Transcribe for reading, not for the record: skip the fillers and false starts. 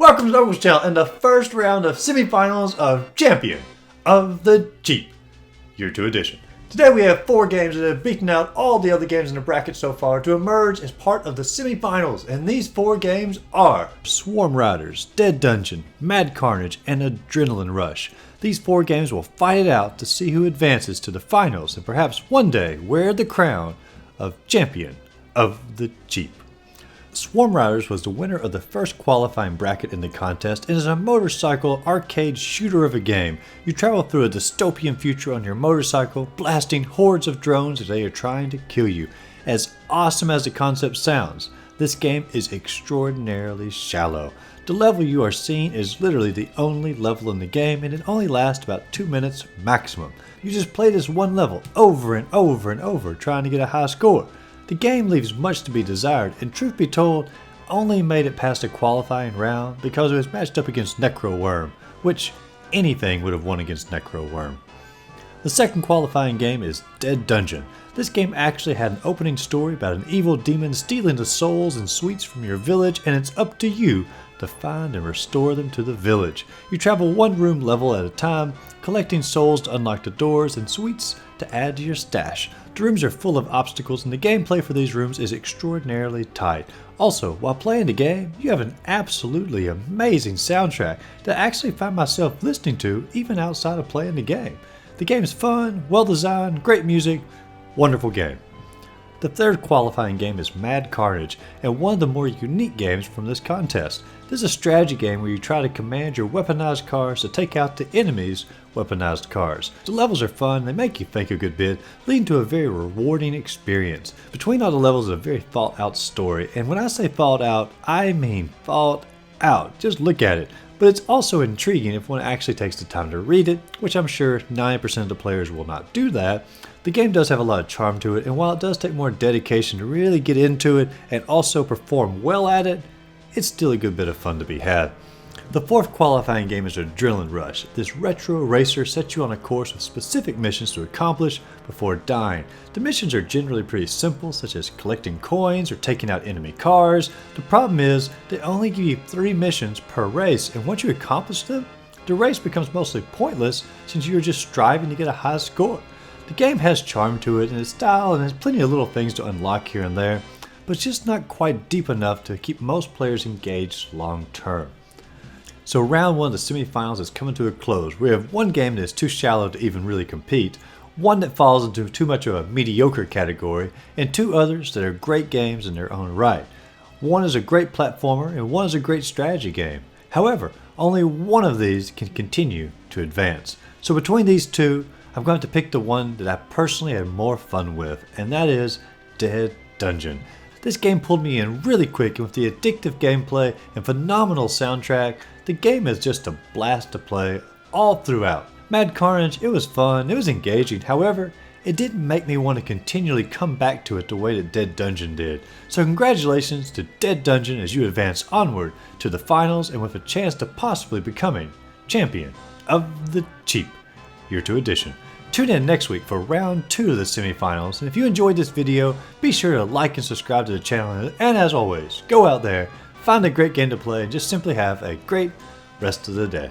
Welcome to the Uncle's Channel and the first round of semifinals of Champion of the Cheap Year 2 edition. Today we have 4 games that have beaten out all the other games in the bracket so far to emerge as part of the semifinals, and these 4 games are Swarm Riders, Dead Dungeon, Mad Carnage, and Adrenaline Rush. These 4 games will fight it out to see who advances to the finals and perhaps one day wear the crown of Champion of the Cheap. Swarm Riders was the winner of the first qualifying bracket in the contest and is a motorcycle arcade shooter of a game. You travel through a dystopian future on your motorcycle, blasting hordes of drones as they are trying to kill you. As awesome as the concept sounds, this game is extraordinarily shallow. The level you are seeing is literally the only level in the game, and it only lasts about 2 minutes maximum. You just play this one level over and over and over trying to get a high score. The game leaves much to be desired, and truth be told, only made it past a qualifying round because it was matched up against Necro Worm, which anything would have won against Necro Worm. The second qualifying game is Dead Dungeon. This game actually had an opening story about an evil demon stealing the souls and sweets from your village, and it's up to you to find and restore them to the village. You travel one room level at a time, collecting souls to unlock the doors and sweets to add to your stash. The rooms are full of obstacles and the gameplay for these rooms is extraordinarily tight. Also, while playing the game, you have an absolutely amazing soundtrack that I actually find myself listening to even outside of playing the game. The game is fun, well designed, great music, wonderful game. The third qualifying game is Mad Carnage, and one of the more unique games from this contest. This is a strategy game where you try to command your weaponized cars to take out the enemy's weaponized cars. The levels are fun, they make you think a good bit, leading to a very rewarding experience. Between all the levels is a very thought out story, and when I say thought out, I mean thought out. Just look at it. But it's also intriguing if one actually takes the time to read it, which I'm sure 90% of the players will not do that. The game does have a lot of charm to it, and while it does take more dedication to really get into it and also perform well at it, it's still a good bit of fun to be had. The fourth qualifying game is Adrenaline Rush. This retro racer sets you on a course with specific missions to accomplish before dying. The missions are generally pretty simple, such as collecting coins or taking out enemy cars. The problem is, they only give you 3 missions per race, and once you accomplish them, the race becomes mostly pointless since you're just striving to get a high score. The game has charm to it and its style and has plenty of little things to unlock here and there, but it's just not quite deep enough to keep most players engaged long term. So round 1 of the semifinals is coming to a close. We have one game that is too shallow to even really compete, one that falls into too much of a mediocre category, and 2 others that are great games in their own right. One is a great platformer and one is a great strategy game. However, only one of these can continue to advance. So between these 2, I'm going to pick the one that I personally had more fun with, and that is Dead Dungeon. This game pulled me in really quick, and with the addictive gameplay and phenomenal soundtrack, the game is just a blast to play all throughout. Mad Carnage, it was fun, it was engaging, however, it didn't make me want to continually come back to it the way that Dead Dungeon did. So congratulations to Dead Dungeon as you advance onward to the finals and with a chance to possibly becoming Champion of the Cheap Year 2 edition. Tune in next week for round 2 of the semifinals, and if you enjoyed this video, be sure to like and subscribe to the channel, and as always, go out there, find a great game to play, and just simply have a great rest of the day.